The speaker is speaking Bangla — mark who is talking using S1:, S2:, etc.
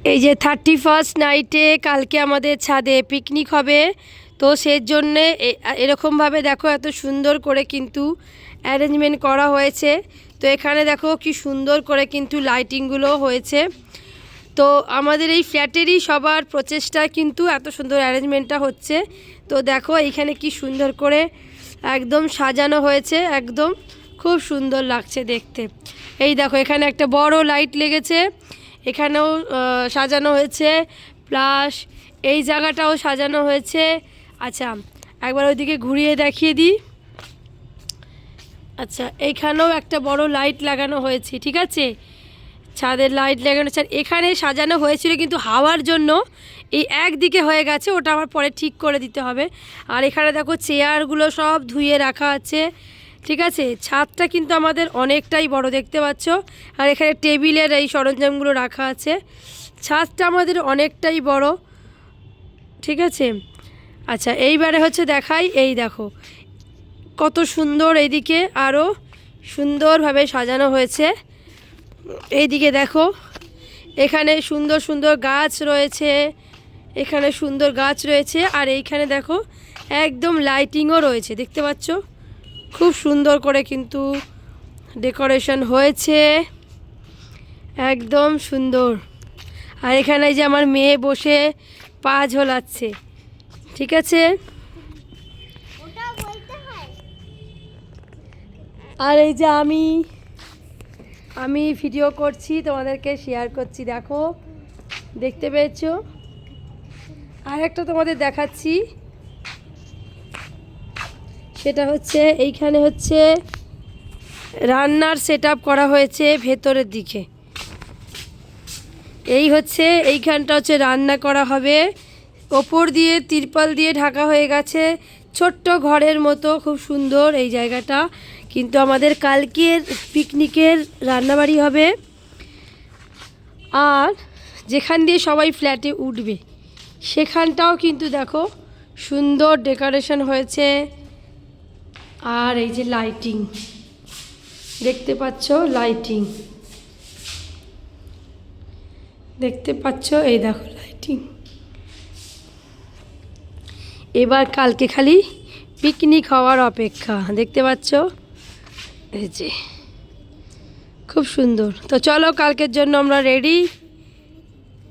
S1: এই যে 31st নাইটে কালকে আমাদের ছাদে পিকনিক হবে। তো সেই জন্যে এরকমভাবে দেখো এত সুন্দর করে কিন্তু অ্যারেঞ্জমেন্ট করা হয়েছে। তো এখানে দেখো কি সুন্দর করে কিন্তু লাইটিংগুলো হয়েছে। তো আমাদের এই ফ্ল্যাটেরই সবার প্রচেষ্টা কিন্তু এত সুন্দর অ্যারেঞ্জমেন্টটা হচ্ছে। তো দেখো এইখানে কি সুন্দর করে একদম সাজানো হয়েছে, একদম খুব সুন্দর লাগছে দেখতে। এই দেখো এখানে একটা বড় লাইট লেগেছে, এখানেও সাজানো হয়েছে, প্লাস এই জায়গাটাও সাজানো হয়েছে। আচ্ছা একবার ওইদিকে ঘুরিয়ে দেখিয়ে দিই। আচ্ছা এইখানেও একটা বড় লাইট লাগানো হয়েছে, ঠিক আছে, ছাদের লাইট লাগানো। এখানে সাজানো হয়েছিল কিন্তু হাওয়ার জন্য এই একদিকে হয়ে গেছে, ওটা আমার পরে ঠিক করে দিতে হবে। আর এখানে দেখো চেয়ারগুলো সব ধুয়ে রাখা আছে, ঠিক আছে। ছাদটা কিন্তু আমাদের অনেকটাই বড় দেখতে পাচ্ছ। আর এখানে টেবিলের এই সরঞ্জামগুলো রাখা আছে। ছাদটা আমাদের অনেকটাই বড়, ঠিক আছে। আচ্ছা এইবারে হচ্ছে দেখাই, এই দেখো কত সুন্দর, এইদিকে আরও সুন্দরভাবে সাজানো হয়েছে। এইদিকে দেখো এখানে সুন্দর সুন্দর গাছ রয়েছে, এখানে সুন্দর গাছ রয়েছে। আর এইখানে দেখো একদম লাইটিংও রয়েছে, দেখতে পাচ্ছ খুব সুন্দর করে কিন্তু ডেকোরেশন হয়েছে, একদম সুন্দর। আর এখানে যে আমার মেয়ে বসে পা ঝোলাচ্ছে, ঠিক আছে। আর এই যে আমি ভিডিও করছি, তোমাদেরকে শেয়ার করছি, দেখো দেখতে পেয়েছো। আর একটা তোমাদের দেখাচ্ছি, সেটা হচ্ছে এইখানে হচ্ছে রান্নার সেটআপ করা হয়েছে ভেতরের দিকে। এই হচ্ছে এইখানটা হচ্ছে রান্না করা হবে, ওপর দিয়ে তিরপল দিয়ে ঢাকা হয়ে গেছে, ছোট্ট ঘরের মতো, খুব সুন্দর এই জায়গাটা। কিন্তু আমাদের কালকের পিকনিকের রান্নাবাড়ি হবে। আর যেখান দিয়ে সবাই ফ্ল্যাটে উঠবে সেখানটাও কিন্তু দেখো সুন্দর ডেকোরেশন হয়েছে। আর এই যে লাইটিং দেখতে পাচ্ছ, লাইটিং দেখতে পাচ্ছ, এই দেখো লাইটিং। এবার কালকে খালি পিকনিক হওয়ার অপেক্ষা, দেখতে পাচ্ছ, এই যে খুব সুন্দর। তো চলো কালকের জন্য আমরা রেডি।